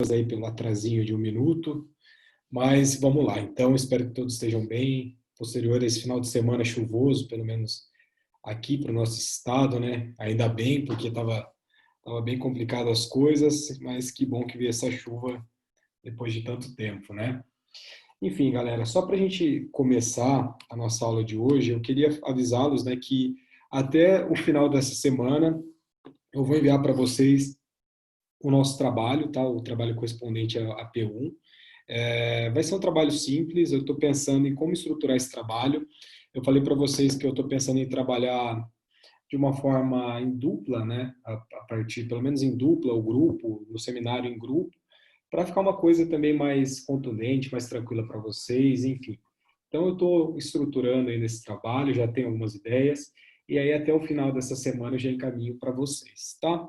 aí pelo atrasinho de 1 minuto, mas vamos lá. Então, espero que todos estejam bem. Posterior a esse final de semana chuvoso, pelo menos aqui para o nosso estado, né? Ainda bem, porque tava bem complicado as coisas, mas que bom que veio essa chuva depois de tanto tempo, né? Enfim, galera, só para a gente começar a nossa aula de hoje, eu queria avisá-los, né, que até o final dessa semana eu vou enviar para vocês o nosso trabalho, tá? O trabalho correspondente à P1. Vai ser um trabalho simples, eu estou pensando em como estruturar esse trabalho. Eu falei para vocês que eu estou pensando em trabalhar de uma forma em dupla, né? A partir, pelo menos em dupla, o grupo, no seminário em grupo, para ficar uma coisa também mais contundente, mais tranquila para vocês, enfim. Então, eu estou estruturando aí nesse trabalho, já tenho algumas ideias, e aí até o final dessa semana eu já encaminho para vocês, tá?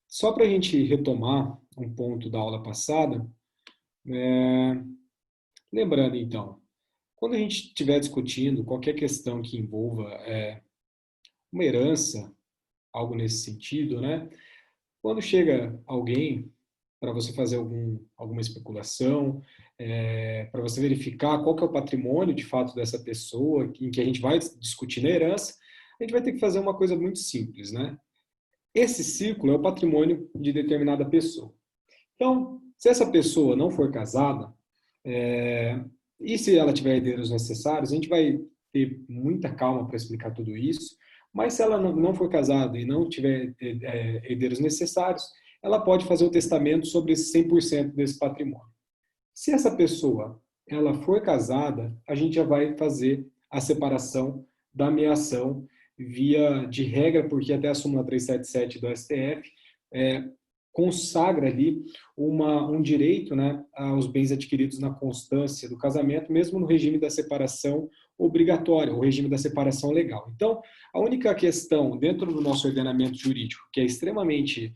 Só para a gente retomar um ponto da aula passada, lembrando então, quando a gente estiver discutindo qualquer questão que envolva uma herança, algo nesse sentido, né? Quando chega alguém para você fazer alguma especulação, para você verificar qual que é o patrimônio de fato dessa pessoa, em que a gente vai discutir na herança, a gente vai ter que fazer uma coisa muito simples, né? Esse círculo é o patrimônio de determinada pessoa. Então, se essa pessoa não for casada, e se ela tiver herdeiros necessários, a gente vai ter muita calma para explicar tudo isso, mas se ela não for casada e não tiver herdeiros necessários, ela pode fazer o testamento sobre esse 100% desse patrimônio. Se essa pessoa ela for casada, a gente já vai fazer a separação da meação via de regra, porque até a súmula 377 do STF consagra ali um direito, né, aos bens adquiridos na constância do casamento, mesmo no regime da separação obrigatória, o regime da separação legal. Então, a única questão dentro do nosso ordenamento jurídico, que é extremamente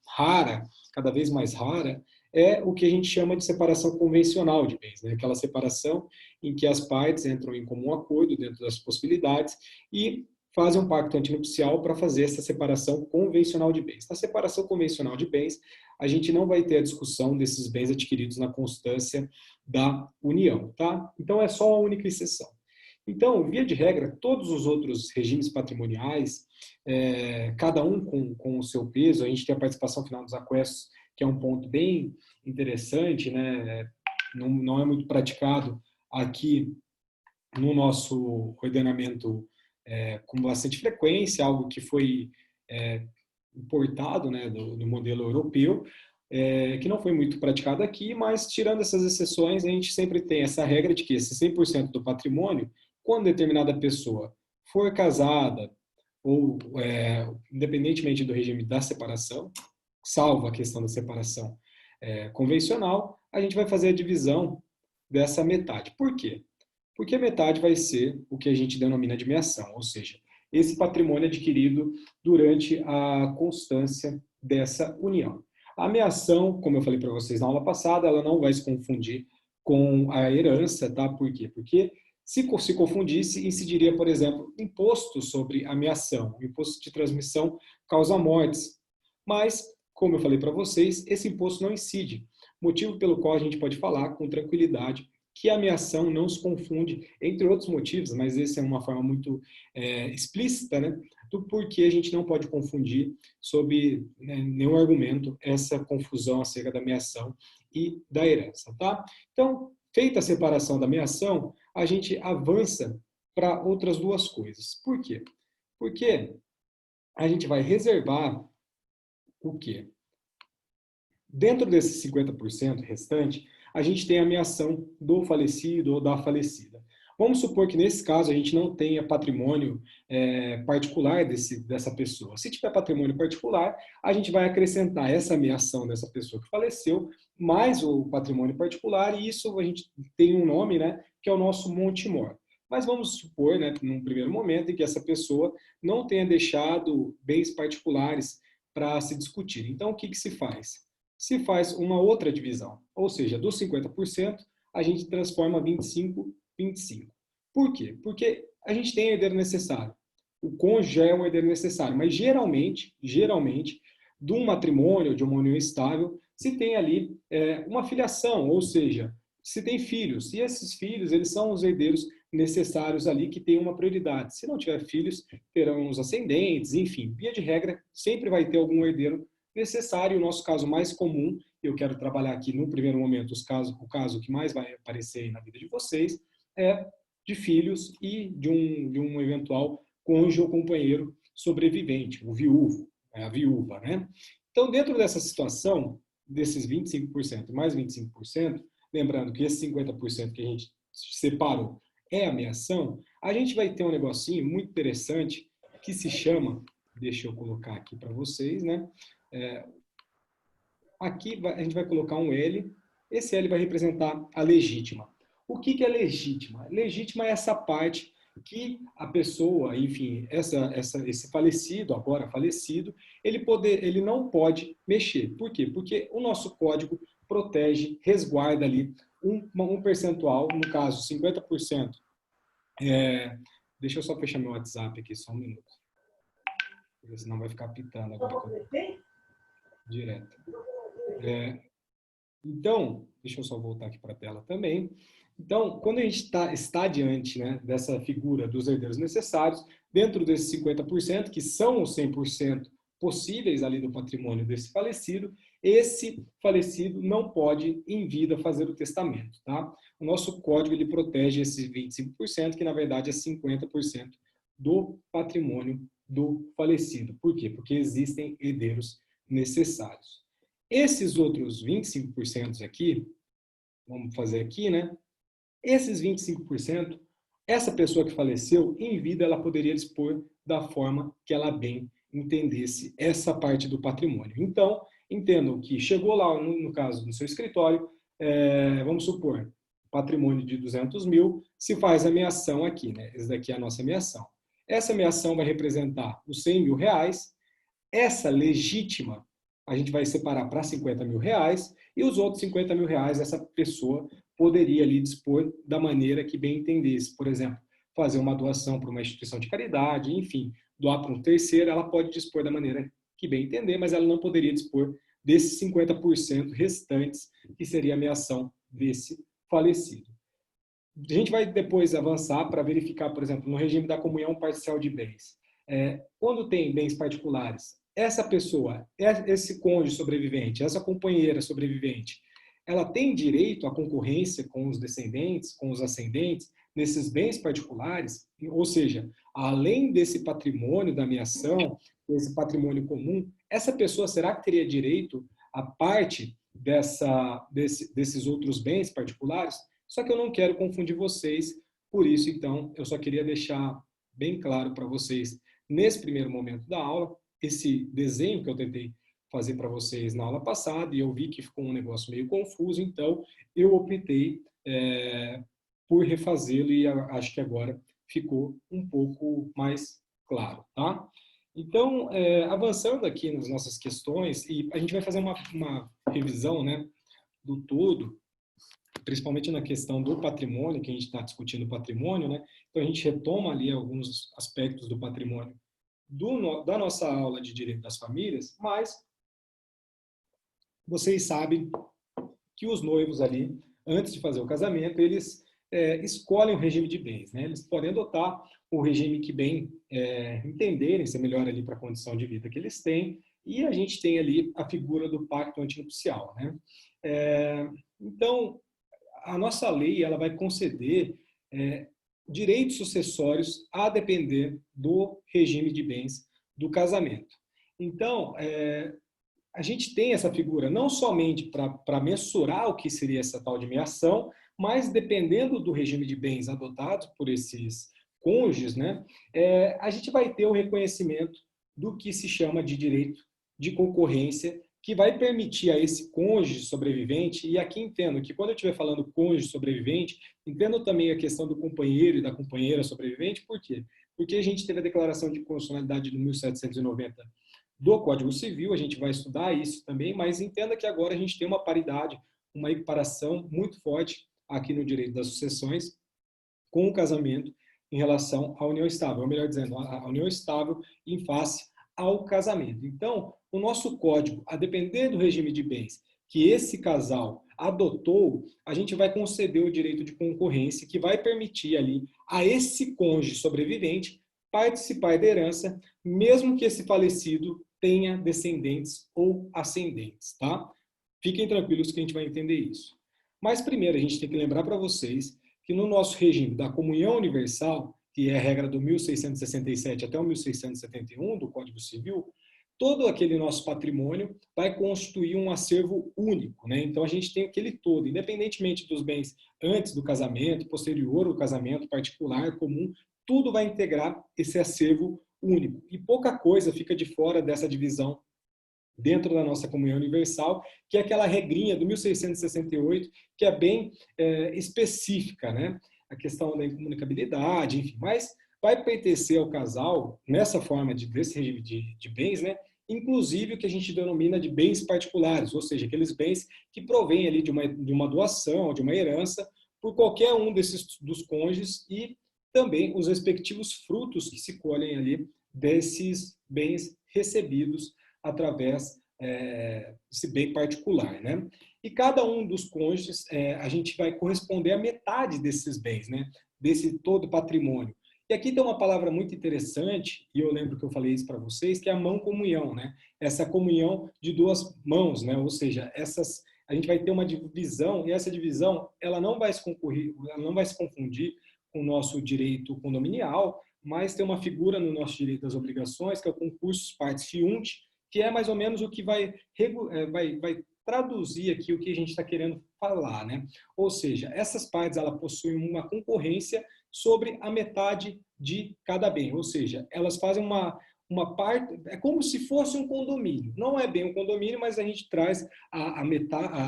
rara, cada vez mais rara, é o que a gente chama de separação convencional de bens, né? Aquela separação em que as partes entram em comum acordo dentro das possibilidades e fazem um pacto antinupcial para fazer essa separação convencional de bens. Na separação convencional de bens, a gente não vai ter a discussão desses bens adquiridos na constância da união, tá? Então, é só a única exceção. Então, via de regra, todos os outros regimes patrimoniais, cada um com o seu peso, a gente tem a participação final dos aquestos, que é um ponto bem interessante, né? Não é muito praticado aqui no nosso ordenamento com bastante frequência, algo que foi importado, né, do modelo europeu, que não foi muito praticado aqui, mas tirando essas exceções, a gente sempre tem essa regra de que esse 100% do patrimônio, quando determinada pessoa for casada, ou independentemente do regime da separação, salvo a questão da separação convencional, a gente vai fazer a divisão dessa metade. Por quê? Porque a metade vai ser o que a gente denomina de meação, ou seja, esse patrimônio adquirido durante a constância dessa união. A meação, como eu falei para vocês na aula passada, ela não vai se confundir com a herança, tá? Por quê? Porque se confundisse, incidiria, por exemplo, imposto sobre a meação. O imposto de transmissão causa mortes. Mas, como eu falei para vocês, esse imposto não incide, motivo pelo qual a gente pode falar com tranquilidade que a meação não se confunde, entre outros motivos, mas essa é uma forma muito explícita, né, do porquê a gente não pode confundir, sob nenhum argumento, essa confusão acerca da meação e da herança, tá? Então, feita a separação da meação, a gente avança para outras duas coisas. Por quê? Porque a gente vai reservar o quê? Dentro desses 50% restante, a gente tem a meação do falecido ou da falecida. Vamos supor que nesse caso a gente não tenha patrimônio particular dessa pessoa. Se tiver patrimônio particular, a gente vai acrescentar essa meação dessa pessoa que faleceu, mais o patrimônio particular, e isso a gente tem um nome, né, que é o nosso monte-mor. Mas vamos supor, né, num primeiro momento, em que essa pessoa não tenha deixado bens particulares para se discutir. Então, o que se faz? Se faz uma outra divisão, ou seja, dos 50%, a gente transforma 25, 25. Por quê? Porque a gente tem herdeiro necessário. O cônjuge é um herdeiro necessário, mas geralmente, de um matrimônio, de uma união estável, se tem ali uma filiação, ou seja, se tem filhos. E esses filhos, eles são os herdeiros necessários ali que têm uma prioridade. Se não tiver filhos, terão os ascendentes, enfim. Via de regra, sempre vai ter algum herdeiro necessário. O nosso caso mais comum, eu quero trabalhar aqui no primeiro momento o caso que mais vai aparecer na vida de vocês, é de filhos e de um eventual cônjuge ou companheiro sobrevivente, o viúvo, a viúva, né? Então, dentro dessa situação, desses 25% mais 25%, lembrando que esse 50% que a gente separou é ameação, a gente vai ter um negocinho muito interessante que se chama, deixa eu colocar aqui para vocês, né? Aqui a gente vai colocar um L, esse L vai representar a legítima. O que é legítima? Legítima é essa parte que a pessoa, enfim, esse falecido, agora falecido, ele não pode mexer. Por quê? Porque o nosso código protege, resguarda ali um percentual, no caso 50%. Deixa eu só fechar meu WhatsApp aqui, só um minuto. Porque senão vai ficar pitando agora. Direto. Então, deixa eu só voltar aqui para a tela também. Então, quando a gente está diante, né, dessa figura dos herdeiros necessários, dentro desses 50%, que são os 100% possíveis ali do patrimônio desse falecido, esse falecido não pode, em vida, fazer o testamento. Tá? O nosso código ele protege esses 25%, que na verdade é 50% do patrimônio do falecido. Por quê? Porque existem herdeiros necessários. Esses outros 25% aqui, vamos fazer aqui, né? Esses 25%, essa pessoa que faleceu, em vida, ela poderia dispor da forma que ela bem entendesse essa parte do patrimônio. Então, entendam que chegou lá, no caso, no seu escritório, vamos supor, patrimônio de 200 mil, se faz a meação aqui, né? Essa daqui é a nossa meação. Essa meação vai representar os 100 mil reais. Essa legítima a gente vai separar para 50 mil reais e os outros 50 mil reais essa pessoa poderia ali dispor da maneira que bem entendesse. Por exemplo, fazer uma doação para uma instituição de caridade, enfim, doar para um terceiro, ela pode dispor da maneira que bem entender, mas ela não poderia dispor desses 50% restantes, que seria a meação desse falecido. A gente vai depois avançar para verificar, por exemplo, no regime da comunhão parcial de bens. Quando tem bens particulares, essa pessoa, esse cônjuge sobrevivente, essa companheira sobrevivente, ela tem direito à concorrência com os descendentes, com os ascendentes, nesses bens particulares, ou seja, além desse patrimônio da meação, desse patrimônio comum, essa pessoa será que teria direito à parte desses outros bens particulares? Só que eu não quero confundir vocês, por isso, então, eu só queria deixar bem claro para vocês, nesse primeiro momento da aula, esse desenho que eu tentei fazer para vocês na aula passada, e eu vi que ficou um negócio meio confuso, então eu optei por refazê-lo e acho que agora ficou um pouco mais claro, tá? Então, avançando aqui nas nossas questões, e a gente vai fazer uma revisão, né, do todo, principalmente na questão do patrimônio, que a gente está discutindo o patrimônio, né? Então a gente retoma ali alguns aspectos do patrimônio da nossa aula de Direito das Famílias, mas vocês sabem que os noivos ali, antes de fazer o casamento, eles escolhem o regime de bens, né? Eles podem adotar o regime que bem entenderem, ser melhor ali para a condição de vida que eles têm, e a gente tem ali a figura do pacto antinupcial, né? Então, a nossa lei ela vai conceder direitos sucessórios a depender do regime de bens do casamento. Então, a gente tem essa figura não somente para mensurar o que seria essa tal de meação, mas dependendo do regime de bens adotado por esses cônjuges, né, a gente vai ter o reconhecimento do que se chama de direito de concorrência, que vai permitir a esse cônjuge sobrevivente, e aqui entendo que quando eu estiver falando cônjuge sobrevivente, entendo também a questão do companheiro e da companheira sobrevivente, por quê? Porque a gente teve a declaração de constitucionalidade de 1790 do Código Civil, a gente vai estudar isso também, mas entenda que agora a gente tem uma paridade, uma equiparação muito forte aqui no direito das sucessões com o casamento em relação à união estável, ou melhor dizendo, a união estável em face ao casamento. Então, o nosso código, a depender do regime de bens, que esse casal adotou, a gente vai conceder o direito de concorrência que vai permitir ali a esse cônjuge sobrevivente participar da herança, mesmo que esse falecido tenha descendentes ou ascendentes, tá? Fiquem tranquilos que a gente vai entender isso. Mas primeiro a gente tem que lembrar para vocês que no nosso regime da comunhão universal, que é a regra do 1667 até o 1671 do Código Civil, todo aquele nosso patrimônio vai constituir um acervo único, né? Então a gente tem aquele todo, independentemente dos bens antes do casamento, posterior ao casamento, particular, comum, tudo vai integrar esse acervo único. E pouca coisa fica de fora dessa divisão dentro da nossa comunhão universal, que é aquela regrinha do 1668, que é bem específica, né? A questão da incomunicabilidade, enfim, mas vai pertencer ao casal, nessa forma desse regime de bens, né? Inclusive o que a gente denomina de bens particulares, ou seja, aqueles bens que provêm ali de uma doação, de uma herança, por qualquer um dos cônjuges e também os respectivos frutos que se colhem ali desses bens recebidos através desse bem particular, né? E cada um dos cônjuges, a gente vai corresponder a metade desses bens, né? Desse todo patrimônio. E aqui tem uma palavra muito interessante, e eu lembro que eu falei isso para vocês, que é a mão-comunhão, né? Essa comunhão de duas mãos, né? Ou seja, a gente vai ter uma divisão, e essa divisão, ela não vai se confundir com o nosso direito condominial, mas tem uma figura no nosso direito das obrigações, que é o concursus partes fiunt, que é mais ou menos o que vai traduzir aqui o que a gente está querendo falar, né? Ou seja, essas partes ela possuem uma concorrência sobre a metade de cada bem, ou seja, elas fazem uma parte, é como se fosse um condomínio. Não é bem um condomínio, mas a gente traz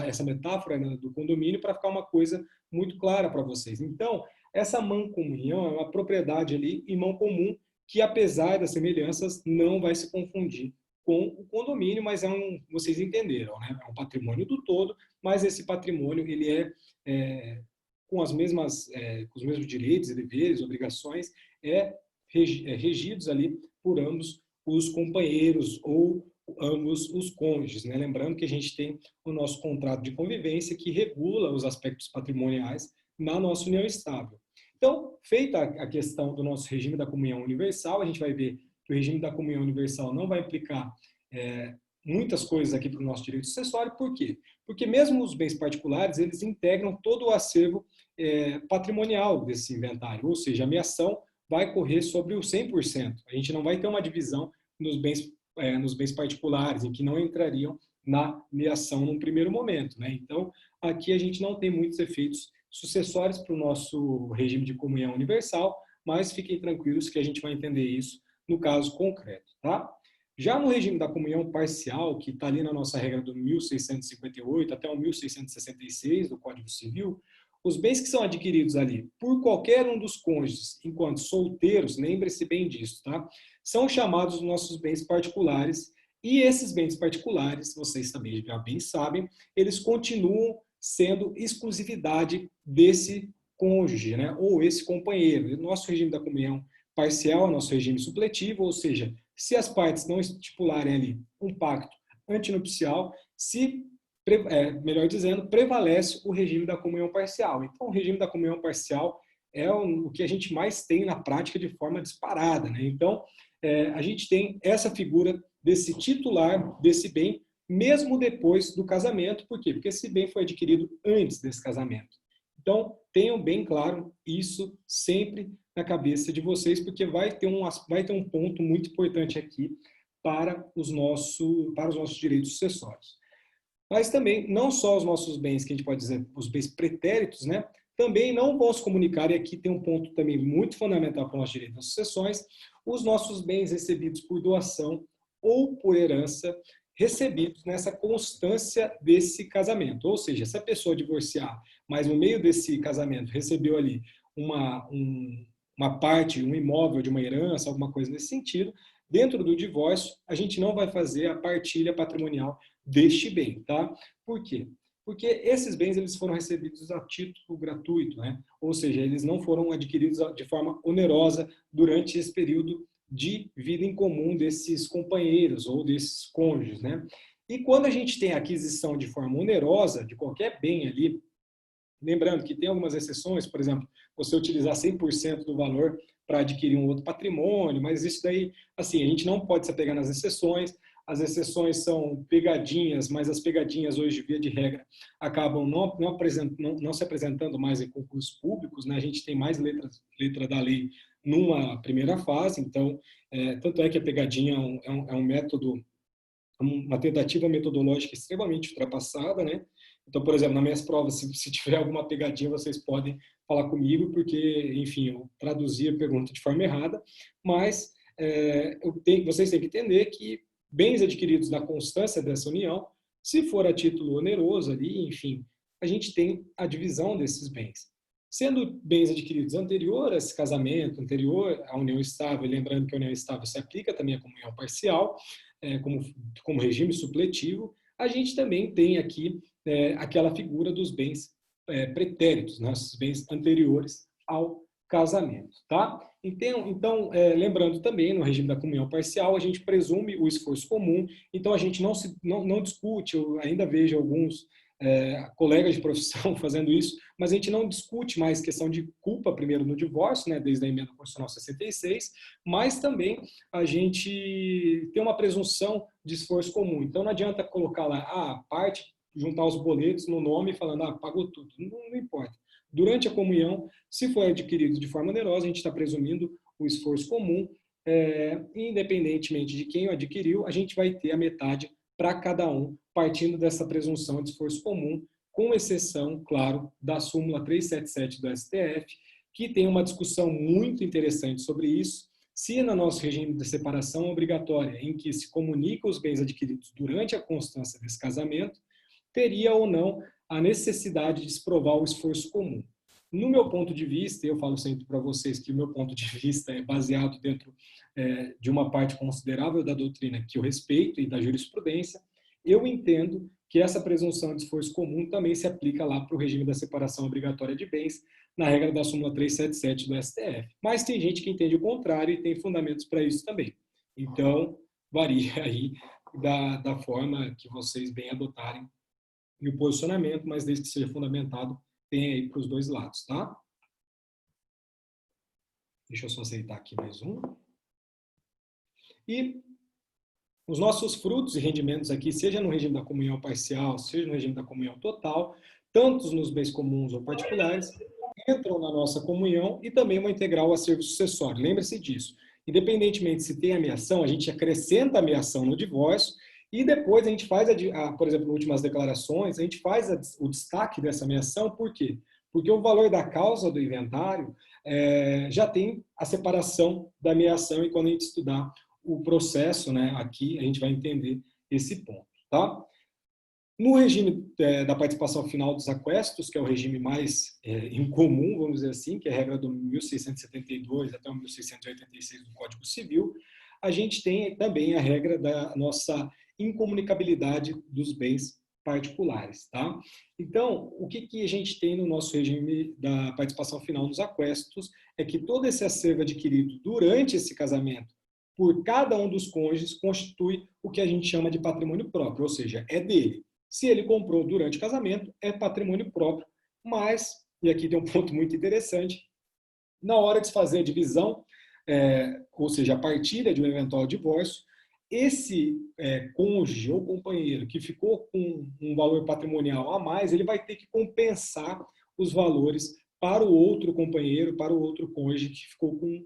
essa metáfora, né, do condomínio para ficar uma coisa muito clara para vocês. Então, essa mancomunhão é uma propriedade ali em mão comum que, apesar das semelhanças, não vai se confundir com o condomínio, mas vocês entenderam, né? É um patrimônio do todo, mas esse patrimônio ele com com os mesmos direitos e deveres, obrigações, regidos ali por ambos os companheiros ou ambos os cônjuges, né? Lembrando que a gente tem o nosso contrato de convivência que regula os aspectos patrimoniais na nossa união estável. Então, feita a questão do nosso regime da comunhão universal, a gente vai ver que o regime da comunhão universal não vai implicar muitas coisas aqui para o nosso direito sucessório. Por quê? Porque mesmo os bens particulares, eles integram todo o acervo patrimonial desse inventário, ou seja, a meação vai correr sobre o 100%. A gente não vai ter uma divisão nos bens particulares, em que não entrariam na meação num primeiro momento, né? Então, aqui a gente não tem muitos efeitos sucessórios para o nosso regime de comunhão universal, mas fiquem tranquilos que a gente vai entender isso no caso concreto, tá? Já no regime da comunhão parcial, que está ali na nossa regra do 1658 até o 1666 do Código Civil, os bens que são adquiridos ali por qualquer um dos cônjuges, enquanto solteiros, lembre-se bem disso, tá? São chamados nossos bens particulares, e esses bens particulares, vocês também já bem sabem, eles continuam sendo exclusividade desse cônjuge, né? Ou esse companheiro. Nosso regime da comunhão parcial, nosso regime supletivo, ou seja, se as partes não estipularem ali um pacto antinupcial, melhor dizendo, prevalece o regime da comunhão parcial. Então, o regime da comunhão parcial é o que a gente mais tem na prática de forma disparada, né? Então, a gente tem essa figura desse titular desse bem, mesmo depois do casamento. Por quê? Porque esse bem foi adquirido antes desse casamento. Então, tenham bem claro isso sempre na cabeça de vocês, porque vai ter um ponto muito importante aqui para os nossos direitos sucessórios. Mas também, não só os nossos bens, que a gente pode dizer, os bens pretéritos, né? Também não vão se comunicar, e aqui tem um ponto também muito fundamental para o nosso direito das sucessões, os nossos bens recebidos por doação ou por herança, recebidos nessa constância desse casamento. Ou seja, se a pessoa divorciar, mas no meio desse casamento recebeu ali uma parte, um imóvel de uma herança, alguma coisa nesse sentido, dentro do divórcio, a gente não vai fazer a partilha patrimonial deste bem, tá? Por quê? Porque esses bens eles foram recebidos a título gratuito, né? Ou seja, eles não foram adquiridos de forma onerosa durante esse período de vida em comum desses companheiros ou desses cônjuges, né? E quando a gente tem a aquisição de forma onerosa de qualquer bem ali, lembrando que tem algumas exceções, por exemplo, você utilizar 100% do valor para adquirir um outro patrimônio, mas isso daí, assim, a gente não pode se apegar nas exceções. As exceções são pegadinhas, mas as pegadinhas hoje, via de regra, acabam não se apresentando mais em concursos públicos, né? A gente tem mais letra da lei numa primeira fase, então, tanto é que a pegadinha é um método, uma tentativa metodológica extremamente ultrapassada, né? Então, por exemplo, nas minhas provas, se tiver alguma pegadinha, vocês podem falar comigo, porque, enfim, eu traduzi a pergunta de forma errada, mas vocês têm que entender que bens adquiridos na constância dessa união, se for a título oneroso ali, enfim, a gente tem a divisão desses bens. Sendo bens adquiridos anterior a esse casamento, anterior à união estável, lembrando que a união estável se aplica também à comunhão parcial, como regime supletivo, a gente também tem aqui aquela figura dos bens pretéritos, né, os bens anteriores ao casamento, tá? Então, lembrando também, no regime da comunhão parcial, a gente presume o esforço comum, então a gente não discute, eu ainda vejo alguns colegas de profissão fazendo isso, mas a gente não discute mais questão de culpa, primeiro, no divórcio, né, desde a emenda constitucional 66, mas também a gente tem uma presunção de esforço comum. Então, não adianta colocar lá a parte, juntar os boletos no nome, falando, pagou tudo. Não importa. Durante a comunhão, se for adquirido de forma onerosa, a gente está presumindo o esforço comum, independentemente de quem o adquiriu, a gente vai ter a metade para cada um, partindo dessa presunção de esforço comum, com exceção, claro, da súmula 377 do STF, que tem uma discussão muito interessante sobre isso. Se no nosso regime de separação obrigatória, em que se comunica os bens adquiridos durante a constância desse casamento, teria ou não a necessidade de se provar o esforço comum. No meu ponto de vista, eu falo sempre para vocês que o meu ponto de vista é baseado dentro de uma parte considerável da doutrina que eu respeito e da jurisprudência, eu entendo que essa presunção de esforço comum também se aplica lá para o regime da separação obrigatória de bens, na regra da súmula 377 do STF. Mas tem gente que entende o contrário e tem fundamentos para isso também. Então, varia aí da forma que vocês bem adotarem e o posicionamento, mas desde que seja fundamentado, tem aí para os dois lados, tá? Deixa eu só aceitar aqui mais um. E os nossos frutos e rendimentos aqui, seja no regime da comunhão parcial, seja no regime da comunhão total, tanto nos bens comuns ou particulares, entram na nossa comunhão e também uma integral acervo sucessório. Lembre-se disso. Independentemente se tem ameação, a gente acrescenta a ameação no divórcio e depois a gente faz, por exemplo, nas últimas declarações, a gente faz o destaque dessa ameação, por quê? Porque o valor da causa do inventário já tem a separação da ameação e quando a gente estudar o processo, né, aqui a gente vai entender esse ponto, tá? No regime da participação final dos aquestos, que é o regime mais incomum, vamos dizer assim, que é a regra do 1672 até o 1686 do Código Civil, a gente tem também a regra da nossa incomunicabilidade dos bens particulares, tá? Então, o que a gente tem no nosso regime da participação final nos aquestos é que todo esse acervo adquirido durante esse casamento por cada um dos cônjuges constitui o que a gente chama de patrimônio próprio, ou seja, é dele. Se ele comprou durante o casamento, é patrimônio próprio, mas, e aqui tem um ponto muito interessante, na hora de se fazer a divisão, ou seja, a partilha de um eventual divórcio, esse cônjuge ou companheiro que ficou com um valor patrimonial a mais, ele vai ter que compensar os valores para o outro companheiro, para o outro cônjuge que ficou com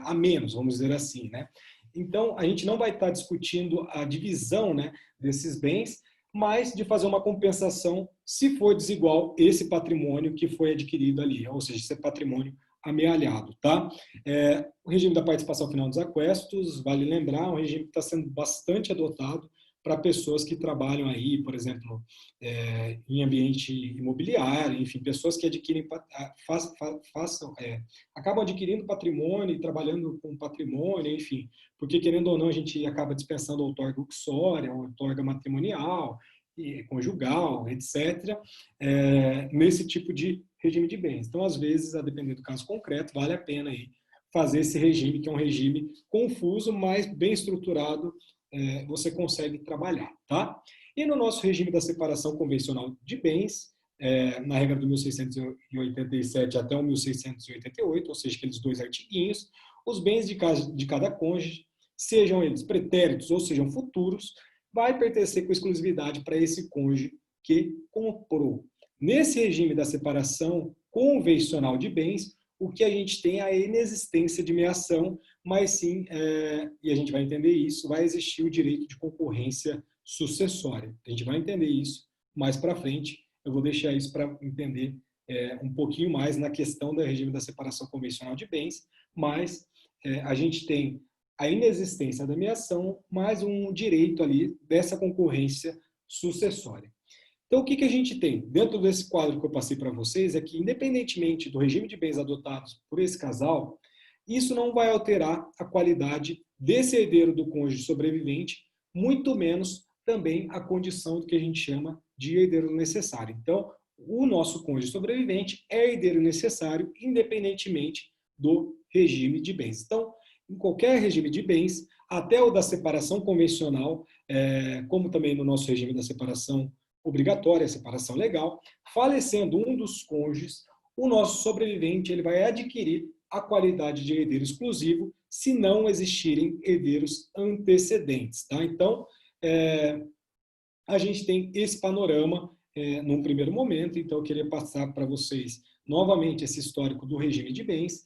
a menos, vamos dizer assim, né? Então, a gente não vai estar discutindo a divisão, né, desses bens, mas de fazer uma compensação se for desigual esse patrimônio que foi adquirido ali, ou seja, esse patrimônio amealhado, tá? O regime da participação final dos aquestos, vale lembrar, é um regime que está sendo bastante adotado para pessoas que trabalham aí, por exemplo, em ambiente imobiliário, enfim, pessoas que adquirem, acabam adquirindo patrimônio e trabalhando com patrimônio, enfim, porque querendo ou não a gente acaba dispensando a outorga uxória, a outorga matrimonial, conjugal, etc., nesse tipo de regime de bens. Então, às vezes, a depender do caso concreto, vale a pena aí fazer esse regime, que é um regime confuso, mas bem estruturado você consegue trabalhar, tá? E no nosso regime da separação convencional de bens, na regra do 1687 até o 1688, ou seja, aqueles dois artiguinhos, os bens de cada cônjuge, sejam eles pretéritos ou sejam futuros, vai pertencer com exclusividade para esse cônjuge que comprou. Nesse regime da separação convencional de bens, o que a gente tem é a inexistência de meação, mas sim, e a gente vai entender isso, vai existir o direito de concorrência sucessória. A gente vai entender isso mais para frente. Eu vou deixar isso para entender um pouquinho mais na questão do regime da separação convencional de bens, mas a gente tem a inexistência da meação, mais um direito ali dessa concorrência sucessória. Então, o que a gente tem dentro desse quadro que eu passei para vocês é que, independentemente do regime de bens adotados por esse casal, isso não vai alterar a qualidade desse herdeiro do cônjuge sobrevivente, muito menos também a condição do que a gente chama de herdeiro necessário. Então, o nosso cônjuge sobrevivente é herdeiro necessário, independentemente do regime de bens. Então, em qualquer regime de bens, até o da separação convencional, como também no nosso regime da separação obrigatória, separação legal, falecendo um dos cônjuges, o nosso sobrevivente ele vai adquirir a qualidade de herdeiro exclusivo, se não existirem herdeiros antecedentes. Tá? Então, a gente tem esse panorama num primeiro momento, então eu queria passar para vocês novamente esse histórico do regime de bens,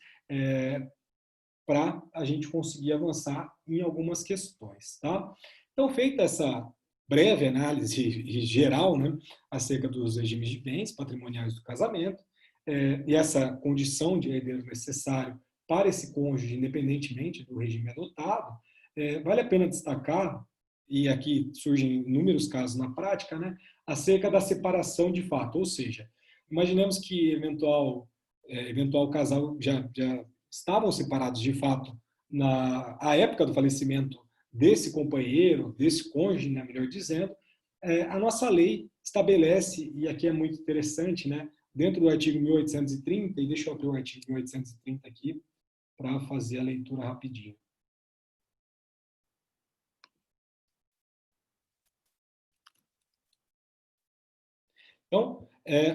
para a gente conseguir avançar em algumas questões. Tá? Então, feita essa breve análise geral, né, acerca dos regimes de bens patrimoniais do casamento, e essa condição de herdeiro necessário para esse cônjuge, independentemente do regime adotado, vale a pena destacar, e aqui surgem inúmeros casos na prática, né, acerca da separação de fato, ou seja, imaginemos que eventual casal já estavam separados de fato na época do falecimento desse companheiro, desse cônjuge, né, melhor dizendo, a nossa lei estabelece, e aqui é muito interessante, né, dentro do artigo 1830, e deixa eu abrir o artigo 1830 aqui, para fazer a leitura rapidinho. Então,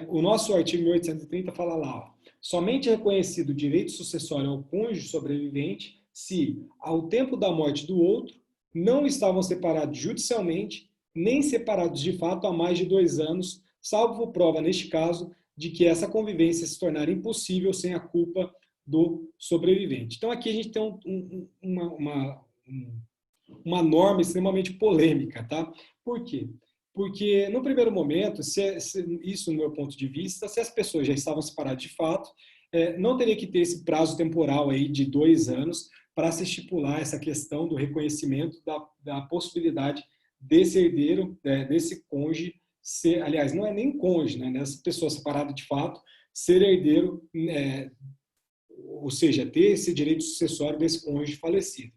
o nosso artigo 1830 fala lá, ó, somente é reconhecido o direito sucessório ao cônjuge sobrevivente se, ao tempo da morte do outro, não estavam separados judicialmente, nem separados de fato há mais de 2 anos, salvo prova, neste caso, de que essa convivência se tornar impossível sem a culpa do sobrevivente. Então, aqui a gente tem uma norma extremamente polêmica, tá? Por quê? Porque, no primeiro momento, isso no meu ponto de vista, se as pessoas já estavam separadas de fato, não teria que ter esse prazo temporal aí de 2 anos para se estipular essa questão do reconhecimento da possibilidade desse herdeiro, desse cônjuge, ser, aliás, não é nem cônjuge, né? Dessa pessoa separada de fato, ser herdeiro, ou seja, ter esse direito sucessório desse cônjuge falecido.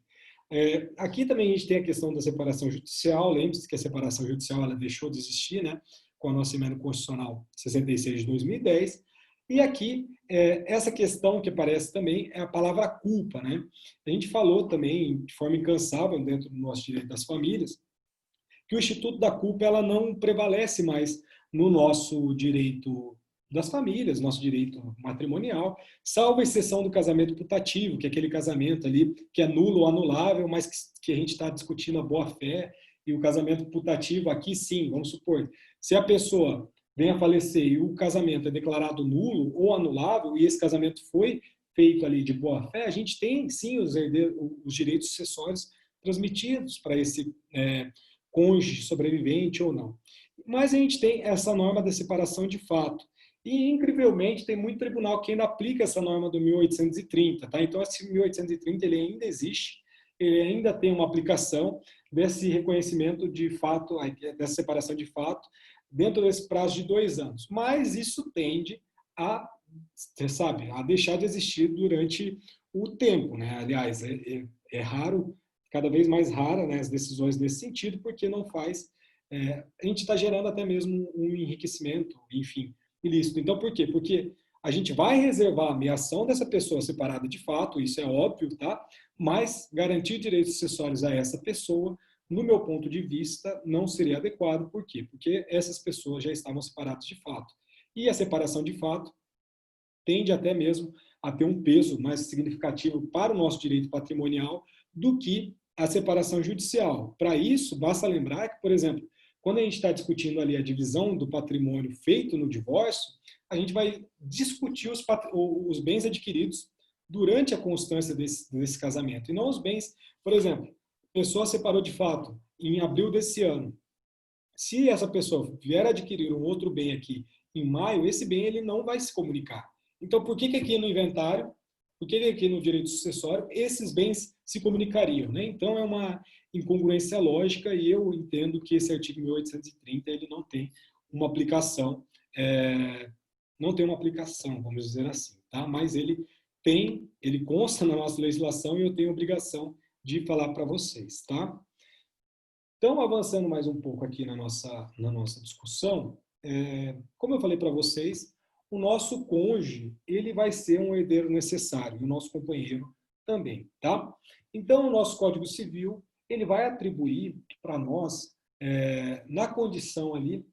Aqui também a gente tem a questão da separação judicial. Lembre-se que a separação judicial ela deixou de existir, né, com a nossa emenda constitucional 66 de 2010. E aqui, essa questão que aparece também é a palavra culpa. Né? A gente falou também, de forma incansável, dentro do nosso direito das famílias, que o instituto da culpa ela não prevalece mais no nosso direito das famílias, nosso direito matrimonial, salvo a exceção do casamento putativo, que é aquele casamento ali que é nulo ou anulável, mas que a gente está discutindo a boa-fé, e o casamento putativo aqui sim, vamos supor, se a pessoa vem a falecer e o casamento é declarado nulo ou anulável, e esse casamento foi feito ali de boa-fé, a gente tem sim os direitos sucessórios transmitidos para esse cônjuge sobrevivente ou não. Mas a gente tem essa norma da separação de fato. E, incrivelmente, tem muito tribunal que ainda aplica essa norma do 1830. Tá? Então, esse 1830 ele ainda existe, ele ainda tem uma aplicação desse reconhecimento de fato, dessa separação de fato, dentro desse prazo de 2 anos. Mas isso tende a, você sabe, a deixar de existir durante o tempo. Né? Aliás, é raro, cada vez mais rara, né, as decisões nesse sentido, porque não faz... a gente está gerando até mesmo um enriquecimento, enfim, ilícito. Então, por quê? Porque a gente vai reservar a meação dessa pessoa separada de fato, isso é óbvio, tá? Mas garantir direitos sucessórios a essa pessoa no meu ponto de vista, não seria adequado. Por quê? Porque essas pessoas já estavam separadas de fato. E a separação de fato tende até mesmo a ter um peso mais significativo para o nosso direito patrimonial do que a separação judicial. Para isso, basta lembrar que, por exemplo, quando a gente está discutindo ali a divisão do patrimônio feito no divórcio, a gente vai discutir os bens adquiridos durante a constância desse casamento, e não os bens, por exemplo, a pessoa separou de fato em abril desse ano. Se essa pessoa vier adquirir um outro bem aqui em maio, esse bem ele não vai se comunicar. Então, por que aqui no inventário, por que aqui no direito sucessório, esses bens se comunicariam, né? Então, é uma incongruência lógica e eu entendo que esse artigo 1830 ele não tem uma aplicação, não tem uma aplicação, vamos dizer assim, tá? Mas ele consta na nossa legislação e eu tenho a obrigação de falar para vocês, tá? Então, avançando mais um pouco aqui na nossa discussão, como eu falei para vocês, o nosso cônjuge, ele vai ser um herdeiro necessário, e o nosso companheiro também, tá? Então, o nosso Código Civil, ele vai atribuir para nós, na condição ali,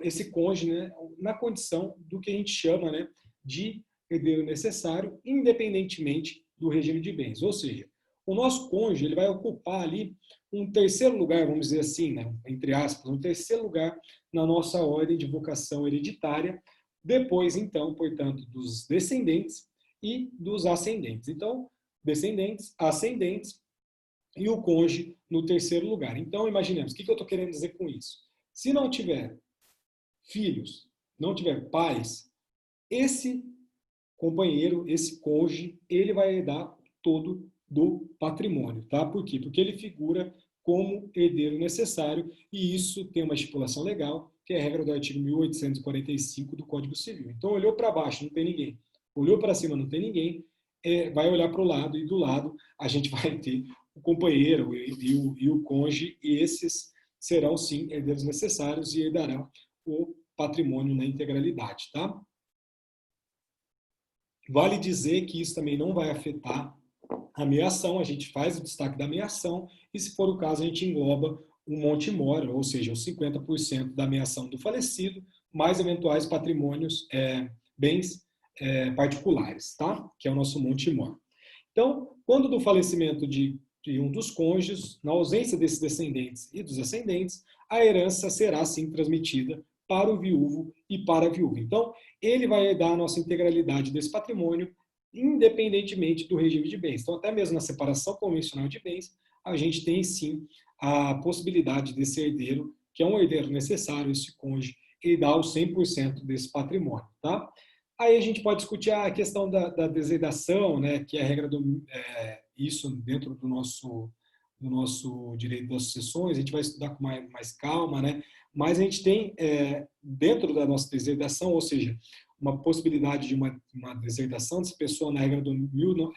esse cônjuge, né, na condição do que a gente chama, né, de herdeiro necessário, independentemente do regime de bens. Ou seja, o nosso cônjuge, ele vai ocupar ali um terceiro lugar, vamos dizer assim, né, entre aspas, um terceiro lugar na nossa ordem de vocação hereditária, depois, então, portanto, dos descendentes e dos ascendentes. Então, descendentes, ascendentes e o cônjuge no terceiro lugar. Então, imaginemos, o que eu estou querendo dizer com isso? Se não tiver filhos, não tiver pais, esse companheiro, esse cônjuge, ele vai herdar todo do patrimônio, tá? Por quê? Porque ele figura como herdeiro necessário e isso tem uma estipulação legal, que é a regra do artigo 1845 do Código Civil. Então, olhou para baixo, não tem ninguém. Olhou para cima, não tem ninguém. Vai olhar para o lado e do lado a gente vai ter o companheiro e o cônjuge e esses serão, sim, herdeiros necessários e herdarão o patrimônio na integralidade, tá? Vale dizer que isso também não vai afetar a meação, a gente faz o destaque da meação e, se for o caso, a gente engloba o monte mora, ou seja, os 50% da meação do falecido, mais eventuais patrimônios, bens particulares, tá? Que é o nosso monte mora. Então, quando do falecimento de um dos cônjuges, na ausência desses descendentes e dos ascendentes, a herança será, sim, transmitida para o viúvo e para a viúva. Então, ele vai herdar a nossa integralidade desse patrimônio, independentemente do regime de bens. Então, até mesmo na separação convencional de bens, a gente tem, sim, a possibilidade desse herdeiro, que é um herdeiro necessário, esse cônjuge, herdar os 100% desse patrimônio, tá? Aí a gente pode discutir a questão da deserdação, né, que é a regra isso dentro do nosso direito das sucessões, a gente vai estudar com mais calma, né? Mas a gente tem, dentro da nossa deserdação, ou seja, uma possibilidade de uma deserdação dessa pessoa na regra do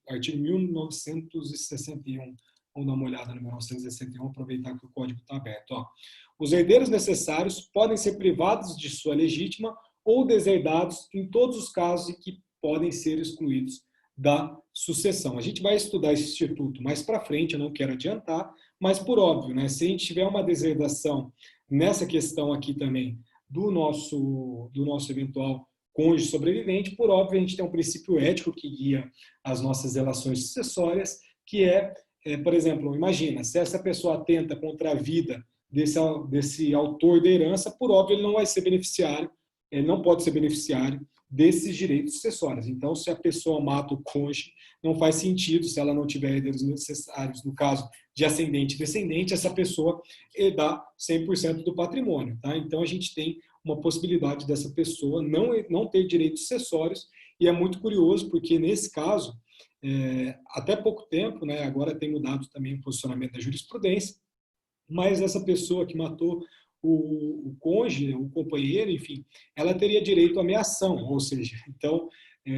artigo 1961. Vamos dar uma olhada no 1961, aproveitar que o código está aberto. Ó. Os herdeiros necessários podem ser privados de sua legítima ou deserdados em todos os casos em que podem ser excluídos da sucessão. A gente vai estudar esse instituto mais para frente, eu não quero adiantar, mas por óbvio, né, se a gente tiver uma deserdação nessa questão aqui também do nosso eventual cônjuge sobrevivente, por óbvio, a gente tem um princípio ético que guia as nossas relações sucessórias, que por exemplo, imagina, se essa pessoa atenta contra a vida desse autor da herança, por óbvio, ele não vai ser beneficiário, ele não pode ser beneficiário desses direitos sucessórios. Então, se a pessoa mata o cônjuge, não faz sentido, se ela não tiver herdeiros necessários, no caso de ascendente e descendente, essa pessoa herdar 100% do patrimônio. Tá? Então, a gente tem uma possibilidade dessa pessoa não ter direitos sucessórios, e é muito curioso, porque nesse caso, até pouco tempo, né, agora tem mudado também o posicionamento da jurisprudência, mas essa pessoa que matou o cônjuge, o companheiro, enfim, ela teria direito à meação, ou seja, então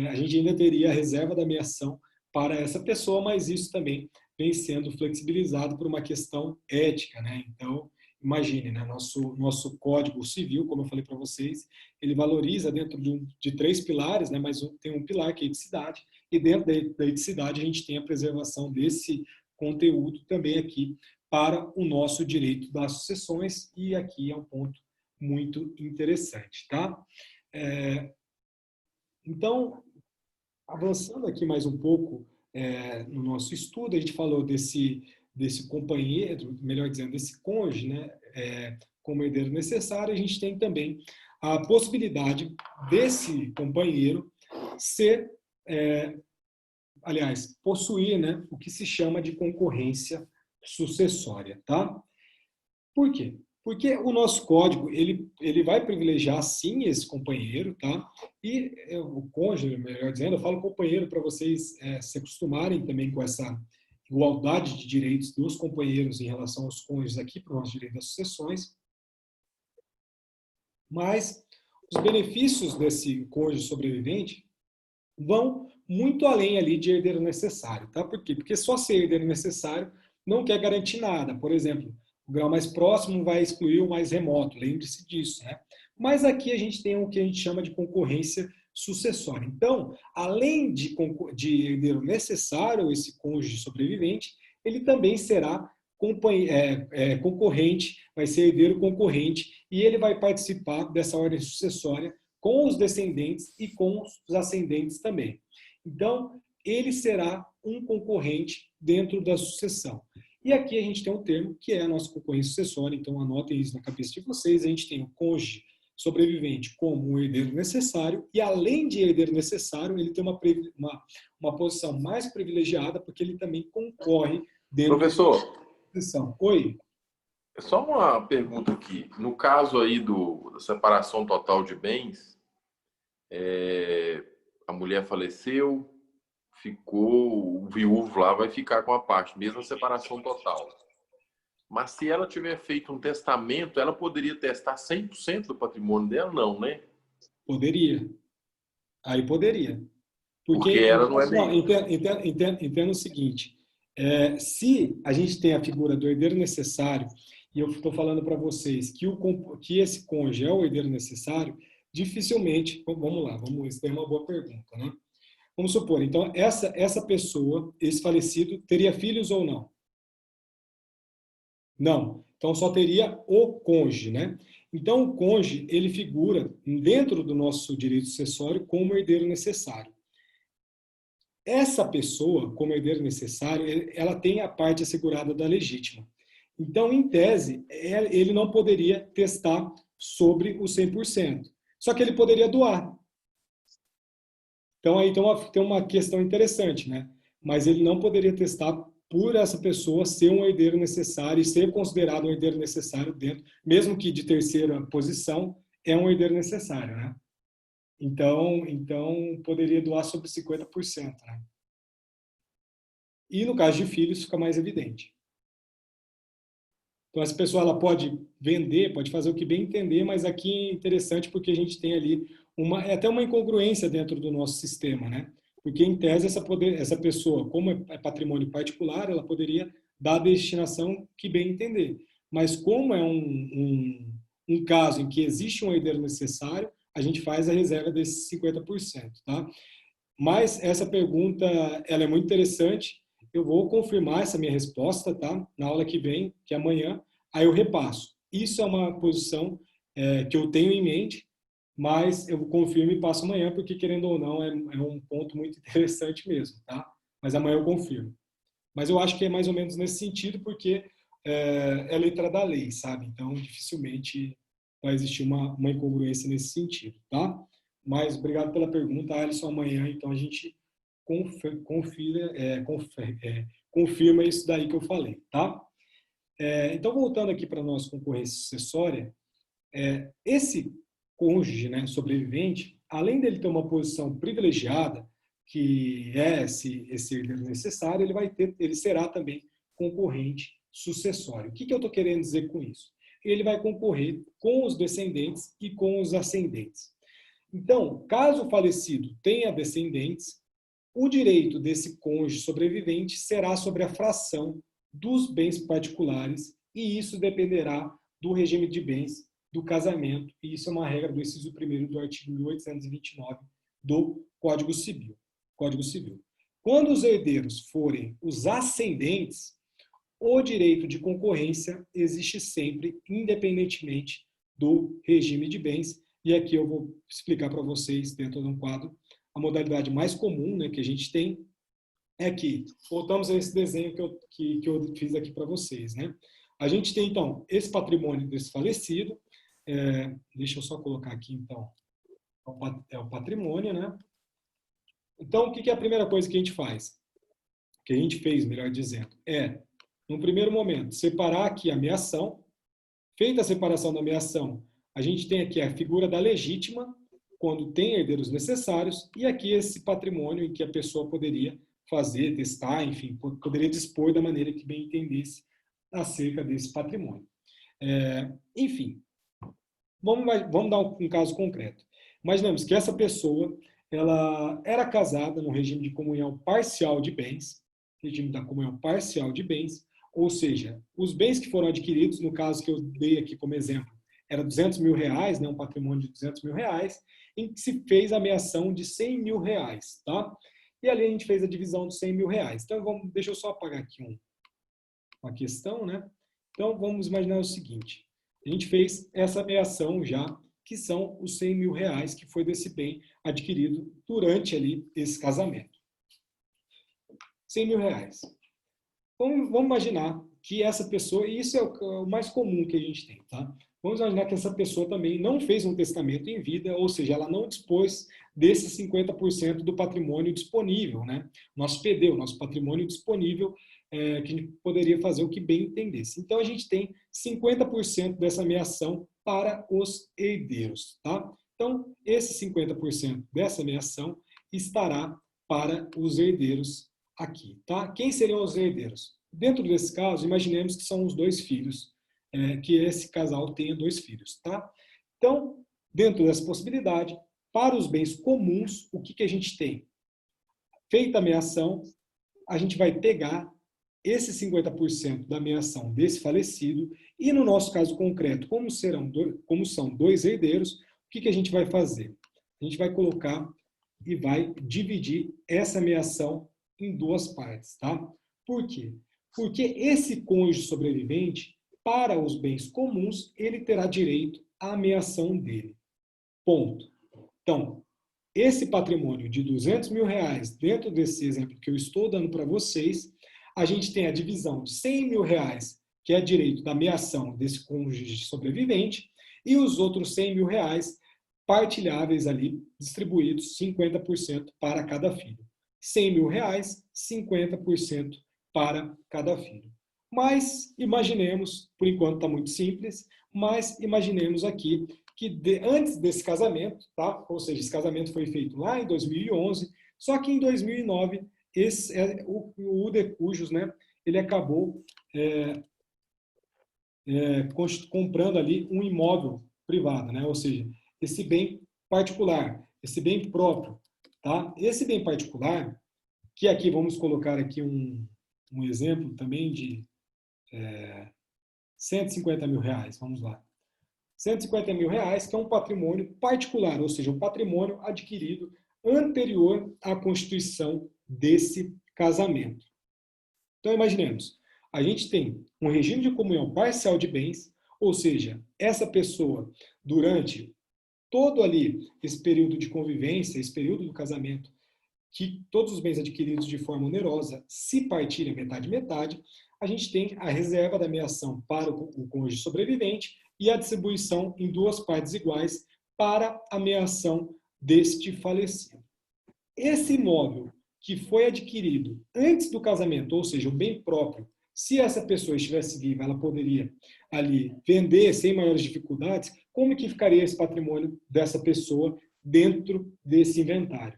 a gente ainda teria a reserva da meação para essa pessoa, mas isso também vem sendo flexibilizado por uma questão ética, né? Então, imagine, né? Nosso Código Civil, como eu falei para vocês, ele valoriza dentro de 3 pilares, né? Mas tem um pilar que é a eticidade, e dentro da eticidade a gente tem a preservação desse conteúdo também aqui para o nosso direito das sucessões, e aqui é um ponto muito interessante, tá? Então, avançando aqui mais um pouco no nosso estudo, a gente falou desse companheiro, melhor dizendo, desse cônjuge, né, como herdeiro necessário. A gente tem também a possibilidade desse companheiro ser, aliás, possuir, né, o que se chama de concorrência sucessória, tá? Por quê? Porque o nosso código, ele vai privilegiar, sim, esse companheiro, tá? E o cônjuge, melhor dizendo, eu falo companheiro para vocês se acostumarem também com essa igualdade de direitos dos companheiros em relação aos cônjuges aqui para o nosso direito das sucessões. Mas os benefícios desse cônjuge sobrevivente vão muito além ali de herdeiro necessário, tá? Por quê? Porque só ser herdeiro necessário não quer garantir nada. Por exemplo, o grau mais próximo vai excluir o mais remoto, lembre-se disso, né? Mas aqui a gente tem o que a gente chama de concorrência sucessória. Então, além de herdeiro necessário, esse cônjuge sobrevivente, ele também será concorrente, vai ser herdeiro concorrente, e ele vai participar dessa ordem sucessória com os descendentes e com os ascendentes também. Então, ele será um concorrente dentro da sucessão. E aqui a gente tem um termo que é a nossa concorrência sucessória, então anotem isso na cabeça de vocês. A gente tem o cônjuge sobrevivente como um herdeiro necessário, e além de herdeiro necessário, ele tem uma posição mais privilegiada, porque ele também concorre dentro Professor, da sucessão. Oi? só uma pergunta aqui. No caso aí da separação total de bens, a mulher faleceu, ficou, o viúvo lá vai ficar com a parte, mesmo a separação total. Mas se ela tiver feito um testamento, ela poderia testar 100% do patrimônio dela? Não, né? Poderia. Aí poderia. Porque Porque, ela não é não, meio... entenda o seguinte, se a gente tem a figura do herdeiro necessário, e eu estou falando para vocês que esse cônjuge é o herdeiro necessário, dificilmente, vamos lá, isso é uma boa pergunta, né? Vamos supor, então, essa pessoa, esse falecido, teria filhos ou não? Não. Então, só teria o cônjuge, né? Então, o cônjuge, ele figura dentro do nosso direito sucessório como herdeiro necessário. Essa pessoa, como herdeiro necessário, ela tem a parte assegurada da legítima. Então, em tese, ele não poderia testar sobre os 100%. Só que ele poderia doar. Então, aí tem uma questão interessante, né? Mas ele não poderia testar por essa pessoa ser um herdeiro necessário e ser considerado um herdeiro necessário dentro, mesmo que de terceira posição, é um herdeiro necessário, né? Então poderia doar sobre 50%, né? E no caso de filhos fica mais evidente. Então essa pessoa ela pode vender, pode fazer o que bem entender, mas aqui é interessante porque a gente tem ali até uma incongruência dentro do nosso sistema, né? Porque em tese essa pessoa, como é patrimônio particular, ela poderia dar a destinação que bem entender. Mas como é um caso em que existe um herdeiro necessário, a gente faz a reserva desses 50%, tá? Mas essa pergunta, ela é muito interessante. Eu vou confirmar essa minha resposta, tá? Na aula que vem, que é amanhã, aí eu repasso. Isso é uma posição que eu tenho em mente, mas eu confirmo e passo amanhã, porque querendo ou não, é um ponto muito interessante mesmo, tá? Mas amanhã eu confirmo. Mas eu acho que é mais ou menos nesse sentido, porque é letra da lei, sabe? Então, dificilmente vai existir uma incongruência nesse sentido, tá? Mas obrigado pela pergunta, Alisson. Amanhã, então, a gente confirma isso daí que eu falei, tá? Então, voltando aqui para a nossa concorrência sucessória, esse cônjuge, né, sobrevivente, além dele ter uma posição privilegiada, que é esse herdeiro necessário, ele será também concorrente sucessório. O que eu estou querendo dizer com isso? Ele vai concorrer com os descendentes e com os ascendentes. Então, caso o falecido tenha descendentes, o direito desse cônjuge sobrevivente será sobre a fração dos bens particulares, e isso dependerá do regime de bens do casamento, e isso é uma regra do inciso 1º do artigo 1829 do Código Civil. Quando os herdeiros forem os ascendentes, O direito de concorrência existe sempre, independentemente do regime de bens. E aqui eu vou explicar para vocês, dentro de um quadro, a modalidade mais comum, né, que a gente tem é que, voltamos a esse desenho que eu fiz aqui para vocês. Né? A gente tem, então, esse patrimônio desse falecido. Deixa eu só colocar aqui, então, é o patrimônio. Né? Então, o que é a primeira coisa que a gente faz? Que a gente fez, melhor dizendo, no primeiro momento, separar aqui a meação. Feita a separação da meação, a gente tem aqui a figura da legítima, quando tem herdeiros necessários, e aqui esse patrimônio em que a pessoa poderia fazer, testar, enfim, poderia dispor da maneira que bem entendesse acerca desse patrimônio. Enfim, vamos dar um caso concreto. Imaginemos que essa pessoa ela era casada no regime de comunhão parcial de bens, regime da comunhão parcial de bens, ou seja, os bens que foram adquiridos, no caso que eu dei aqui como exemplo, era R$200 mil, né, um patrimônio de R$200 mil, em que se fez a meação de R$100 mil, tá? E ali a gente fez a divisão de R$100 mil. Então, deixa eu só apagar aqui uma questão, né? Então, vamos imaginar o seguinte, a gente fez essa meação já, que são os R$100 mil que foi desse bem adquirido durante ali esse casamento. R$100 mil. Vamos imaginar que essa pessoa, e isso é o mais comum que a gente tem, tá? Vamos imaginar que essa pessoa também não fez um testamento em vida, ou seja, ela não dispôs desses 50% do patrimônio disponível, né? Nosso PD, o nosso patrimônio disponível, que a gente poderia fazer o que bem entendesse. Então, a gente tem 50% dessa meação para os herdeiros, tá? Então, esse 50% dessa meação estará para os herdeiros aqui, tá? Quem seriam os herdeiros? Dentro desse caso, imaginemos que são os dois filhos, que esse casal tenha dois filhos, tá? Então, dentro dessa possibilidade, para os bens comuns, o que a gente tem? Feita a meação, a gente vai pegar esse 50% da meação desse falecido e, no nosso caso concreto, como são dois herdeiros, o que a gente vai fazer? A gente vai colocar e vai dividir essa meação em duas partes, tá? Por quê? Porque esse cônjuge sobrevivente, para os bens comuns, ele terá direito à meação dele. Ponto. Então, esse patrimônio de R$200 mil, dentro desse exemplo que eu estou dando para vocês, a gente tem a divisão de R$100 mil, que é direito da meação desse cônjuge sobrevivente, e os outros R$100 mil partilháveis ali, distribuídos 50% para cada filho. R$100 mil, 50% para cada filho. Mas imaginemos, por enquanto está muito simples, mas imaginemos aqui que antes desse casamento, tá? Ou seja, esse casamento foi feito lá em 2011, só que em 2009 o de cujos, né, ele acabou comprando ali um imóvel privado, né? Ou seja, esse bem particular, esse bem próprio, tá? Esse bem particular, que aqui vamos colocar aqui um exemplo também de R$150 mil, vamos lá. R$150 mil, que é um patrimônio particular, ou seja, um patrimônio adquirido anterior à constituição desse casamento. Então, imaginemos, a gente tem um regime de comunhão parcial de bens, ou seja, essa pessoa, durante todo ali esse período de convivência, esse período do casamento, que todos os bens adquiridos de forma onerosa se partilham metade, a gente tem a reserva da meação para o cônjuge sobrevivente e a distribuição em duas partes iguais para a meação deste falecido. Esse imóvel que foi adquirido antes do casamento, ou seja, o bem próprio, se essa pessoa estivesse viva, ela poderia ali vender sem maiores dificuldades, como que ficaria esse patrimônio dessa pessoa dentro desse inventário?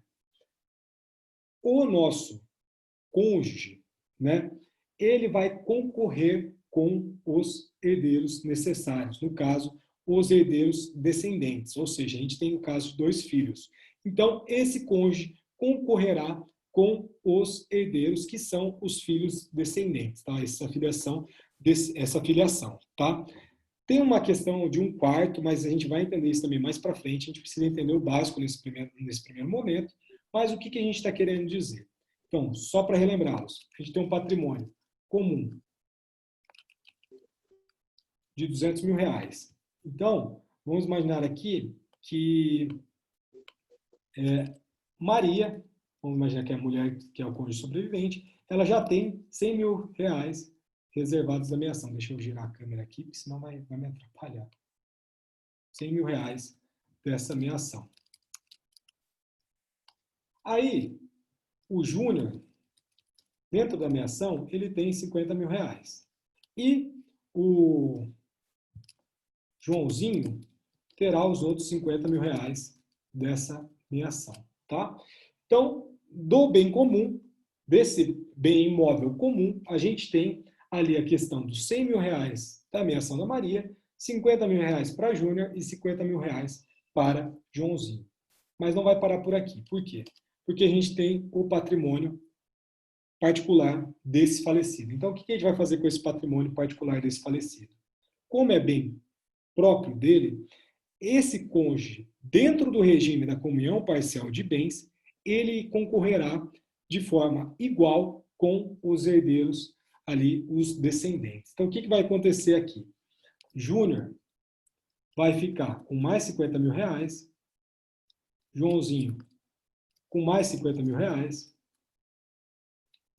O nosso cônjuge, né, ele vai concorrer com os herdeiros necessários, no caso, os herdeiros descendentes, ou seja, a gente tem o caso de dois filhos. Então, esse cônjuge concorrerá com os herdeiros que são os filhos descendentes, tá? Essa filiação, tá? Tem uma questão de um quarto, mas a gente vai entender isso também mais para frente, a gente precisa entender o básico nesse primeiro momento, mas o que a gente está querendo dizer? Então, só para relembrá-los, a gente tem um patrimônio comum, de R$200.000. Então, vamos imaginar aqui que Maria, vamos imaginar que é a mulher que é o cônjuge sobrevivente, ela já tem R$100.000 reservados da minha ação. Deixa eu girar a câmera aqui, porque senão vai me atrapalhar. R$100.000 dessa minha ação. Aí, o Júnior, dentro da minha ação, ele tem R$50.000. E o Joãozinho terá os outros R$50.000 dessa minha ação, tá? Então, do bem comum, desse bem imóvel comum, a gente tem ali a questão dos R$100.000 da minha ação da Maria, R$50.000 para Júnior e R$50.000 para Joãozinho. Mas não vai parar por aqui. Por quê? Porque a gente tem o patrimônio particular desse falecido. Então, o que a gente vai fazer com esse patrimônio particular desse falecido? Como é bem próprio dele, esse cônjuge, dentro do regime da comunhão parcial de bens, ele concorrerá de forma igual com os herdeiros ali, os descendentes. Então, o que vai acontecer aqui? Júnior vai ficar com mais R$50.000, Joãozinho com mais R$50.000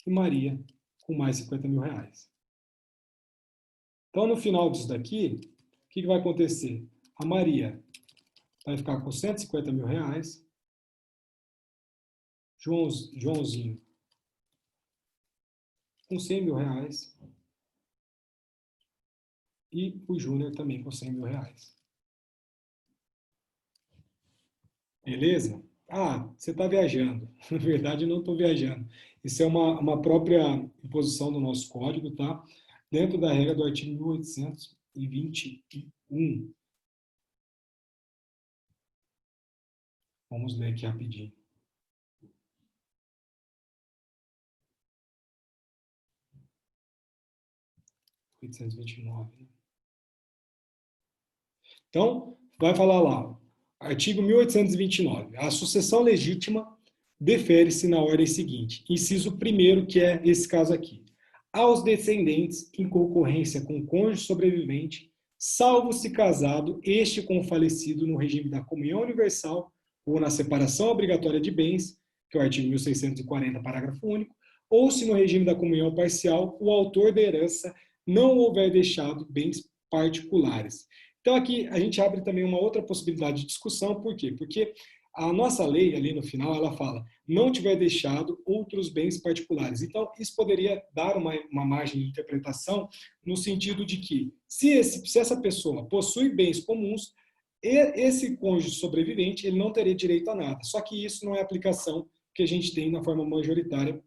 e Maria com mais R$50.000. Então, no final disso daqui, o que vai acontecer? A Maria vai ficar com R$150.000, Joãozinho com R$100.000 e o Júnior também com R$100.000. Beleza? Ah, você está viajando. Na verdade, eu não estou viajando. Isso é uma própria imposição do nosso código, tá? Dentro da regra do artigo 1821. Vamos ler aqui rapidinho. Então, vai falar lá, artigo 1829. A sucessão legítima defere-se na ordem seguinte. Inciso 1º, que é esse caso aqui. Aos descendentes em concorrência com o cônjuge sobrevivente, salvo se casado este com o falecido no regime da comunhão universal ou na separação obrigatória de bens, que é o artigo 1640, parágrafo único, ou se no regime da comunhão parcial o autor da herança não houver deixado bens particulares. Então, aqui a gente abre também uma outra possibilidade de discussão. Por quê? Porque a nossa lei, ali no final, ela fala, não tiver deixado outros bens particulares. Então, isso poderia dar uma margem de interpretação no sentido de que, se essa pessoa possui bens comuns, esse cônjuge sobrevivente, ele não teria direito a nada. Só que isso não é a aplicação que a gente tem na forma majoritária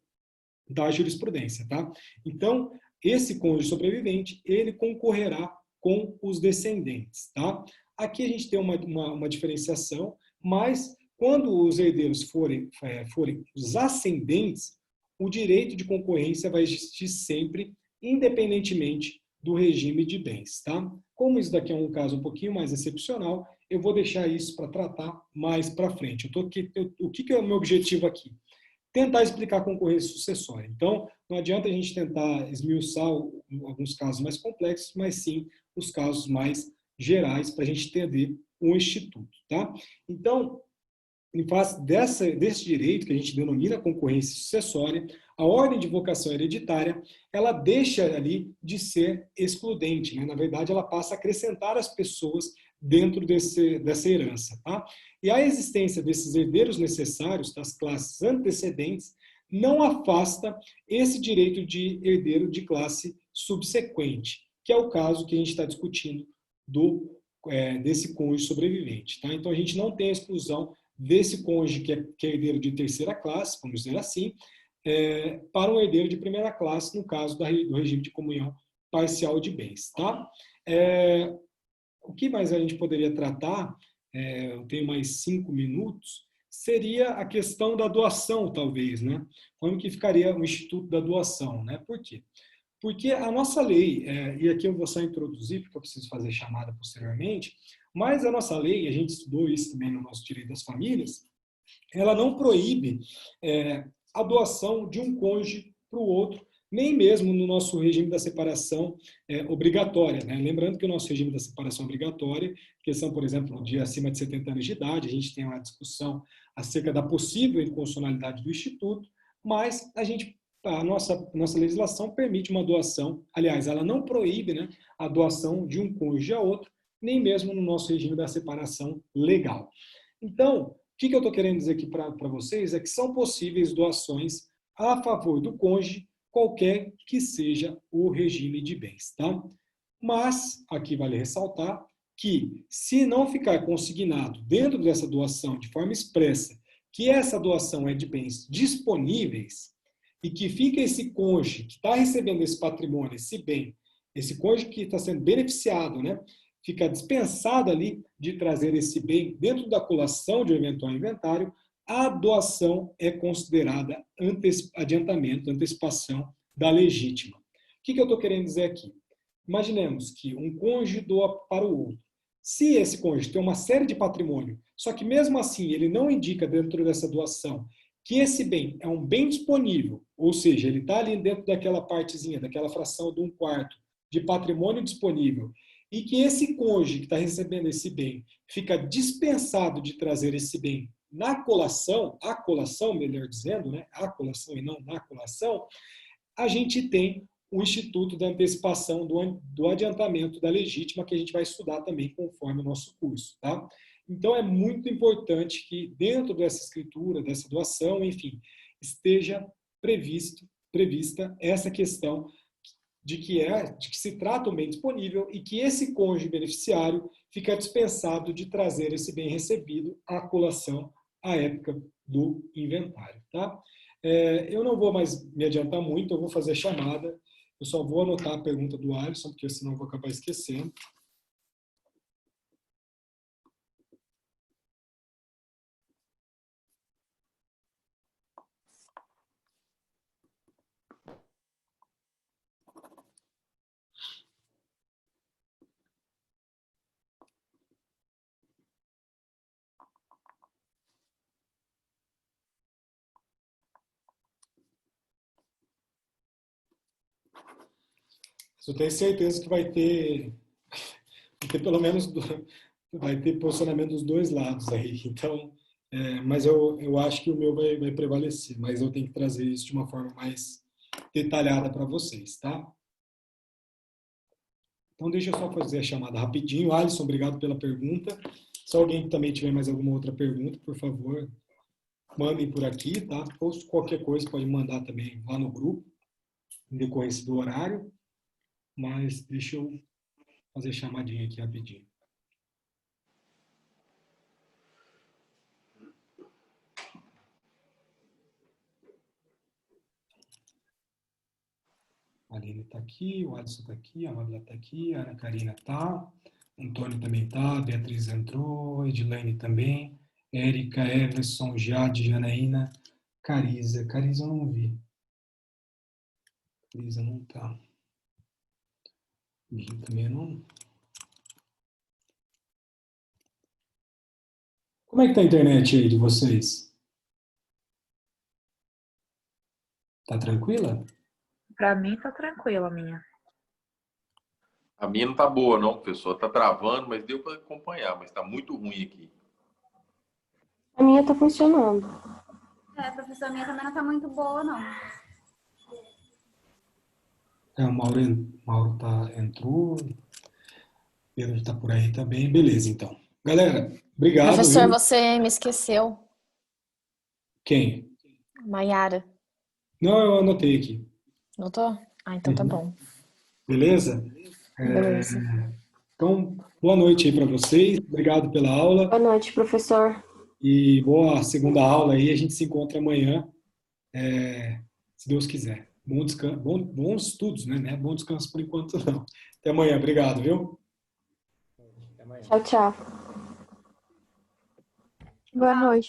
da jurisprudência, tá? Então, esse cônjuge sobrevivente, ele concorrerá com os descendentes, tá? Aqui a gente tem uma diferenciação, mas quando os herdeiros forem os ascendentes, o direito de concorrência vai existir sempre, independentemente do regime de bens, tá? Como isso daqui é um caso um pouquinho mais excepcional, eu vou deixar isso para tratar mais para frente. O que é o meu objetivo aqui? Tentar explicar a concorrência sucessória. Então, não adianta a gente tentar esmiuçar alguns casos mais complexos, mas sim os casos mais gerais para a gente entender o instituto, tá? Então, em face desse direito que a gente denomina concorrência sucessória, a ordem de vocação hereditária, ela deixa ali de ser excludente, né? Na verdade, ela passa a acrescentar as pessoas dentro dessa herança, tá? E a existência desses herdeiros necessários das classes antecedentes não afasta esse direito de herdeiro de classe subsequente, que é o caso que a gente está discutindo desse cônjuge sobrevivente, tá? Então, a gente não tem a exclusão desse cônjuge que é herdeiro de terceira classe, vamos dizer assim, para um herdeiro de primeira classe, no caso do regime de comunhão parcial de bens, tá? O que mais a gente poderia tratar, eu tenho mais 5 minutos, seria a questão da doação, talvez, né? Como que ficaria o Instituto da Doação, né? Por quê? Porque a nossa lei, e aqui eu vou só introduzir, porque eu preciso fazer chamada posteriormente, mas a nossa lei, a gente estudou isso também no nosso Direito das Famílias, ela não proíbe a doação de um cônjuge para o outro, nem mesmo no nosso regime da separação obrigatória, né? Lembrando que o nosso regime da separação obrigatória, questão, por exemplo, de acima de 70 anos de idade, a gente tem uma discussão acerca da possível inconstitucionalidade do Instituto, mas a nossa legislação permite uma doação, aliás, ela não proíbe, né, a doação de um cônjuge a outro, nem mesmo no nosso regime da separação legal. Então, o que eu estou querendo dizer aqui para vocês é que são possíveis doações a favor do cônjuge, qualquer que seja o regime de bens, tá? Mas, aqui vale ressaltar que, se não ficar consignado dentro dessa doação de forma expressa que essa doação é de bens disponíveis e que fica esse cônjuge que está recebendo esse patrimônio, esse bem, esse cônjuge que está sendo beneficiado, né, fica dispensado ali de trazer esse bem dentro da colação de um eventual inventário, a doação é considerada adiantamento, antecipação da legítima. O que eu estou querendo dizer aqui? Imaginemos que um cônjuge doa para o outro. Se esse cônjuge tem uma série de patrimônio, só que mesmo assim ele não indica dentro dessa doação que esse bem é um bem disponível, ou seja, ele está ali dentro daquela partezinha, daquela fração de 1/4 de patrimônio disponível, e que esse cônjuge que está recebendo esse bem fica dispensado de trazer esse bem na colação, a colação, melhor dizendo, né, a colação e não na colação, a gente tem o Instituto da Antecipação do Adiantamento da Legítima, que a gente vai estudar também conforme o nosso curso, tá? Então, é muito importante que dentro dessa escritura, dessa doação, enfim, esteja prevista essa questão de que se trata um bem disponível e que esse cônjuge beneficiário fica dispensado de trazer esse bem recebido à colação à época do inventário, tá? Eu não vou mais me adiantar muito, eu vou fazer a chamada, eu só vou anotar a pergunta do Alisson, porque senão eu vou acabar esquecendo. Eu tenho certeza que vai ter pelo menos vai ter posicionamento dos dois lados aí. Então, mas eu acho que o meu vai prevalecer, mas eu tenho que trazer isso de uma forma mais detalhada para vocês, tá? Então, deixa eu só fazer a chamada rapidinho. Alisson, obrigado pela pergunta. Se alguém também tiver mais alguma outra pergunta, por favor, mandem por aqui, tá? Ou qualquer coisa, pode mandar também lá no grupo, em decorrência do horário. Mas deixa eu fazer a chamadinha aqui rapidinho. A Aline está aqui, o Alisson está aqui, a Mabila está aqui, a Ana Karina está, o Antônio também está, a Beatriz entrou, a Edilene também, Érica, Everson, Jade, Janaína, Cariza. Cariza eu não vi. Cariza não está. Gil também não. Como é que está a internet aí de vocês? Tá tranquila? Para mim tá tranquila a minha. A minha não tá boa, não, professor. Tá travando, mas deu para acompanhar, mas tá muito ruim aqui. A minha tá funcionando. Professor, a minha também não tá muito boa, não. O Mauro entrou, Pedro está por aí também. Beleza, então. Galera, obrigado. Professor, viu? você me esqueceu. Quem? Maiara. Não, eu anotei aqui. Notou? Ah, então tá bom. Beleza? Beleza. Então, boa noite aí para vocês. Obrigado pela aula. Boa noite, professor. E boa segunda aula aí. A gente se encontra amanhã, se Deus quiser. Bom descanso, bons estudos, né? Não é bom descanso por enquanto, não. Até amanhã. Obrigado, viu? Até amanhã. Tchau, tchau. Boa noite.